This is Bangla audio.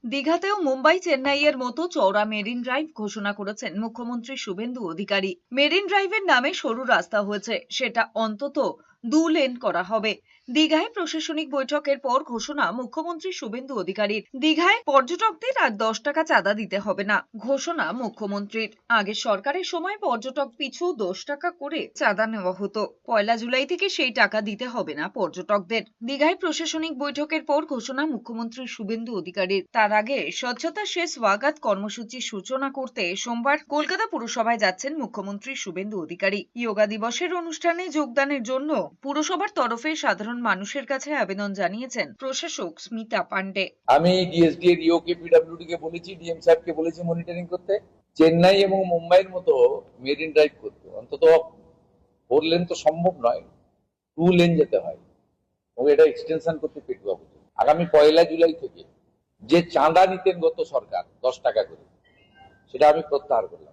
দীঘাতেও মুম্বাই চেন্নাইয়ের মতো চওড়া মেরিন ড্রাইভ ঘোষণা করেছেন মুখ্যমন্ত্রী শুভেন্দু অধিকারী। মেরিন ড্রাইভের নামে সরু রাস্তা হয়েছে, সেটা অন্তত 2 লেন করা হবে। দীঘায় প্রশাসনিক বৈঠকের পর ঘোষণা মুখ্যমন্ত্রী শুভেন্দু অধিকারীর। দীঘায় পর্যটকদের আর 10 টাকা চাঁদা দিতে হবে না, ঘোষণা মুখ্যমন্ত্রীর। আগে সরকারের সময় পর্যটক পিছু 10 টাকা করে চাঁদা নেওয়া হতো। 1 জুলাই থেকে সেই টাকা দিতে হবে না পর্যটকদের। দীঘায় প্রশাসনিক বৈঠকের পর ঘোষণা মুখ্যমন্ত্রী শুভেন্দু অধিকারীর। তার আগে স্বচ্ছতা সে স্বাগত কর্মসূচির সূচনা করতে সোমবার কলকাতা পুরসভায় যাচ্ছেন মুখ্যমন্ত্রী শুভেন্দু অধিকারী। যোগা দিবসের অনুষ্ঠানে যোগদানের জন্য পুরসভার তরফে সাধারণ মানুষের কাছে আবেদন জানিয়েছেন প্রশাসক স্মিতা পান্ডে। আমি ডিএসডি এর ইওকে পিডব্লিউডি কে বলেছি, ডিএম সাহেবকে বলেছি মনিটরিং করতে, চেন্নাই এবং মুম্বাইয়ের মতো মেরিন ড্রাইভ করতে। অন্তত 4 লেন তো সম্ভব নয়, 2 লেন যেতে হয় এবং এটা এক্সটেনশন করতে পেটুয়া। আগামী 1 জুলাই থেকে যে চাঁদা নিতেন গত সরকার 10 টাকা করে, সেটা আমি প্রত্যাহার করলাম।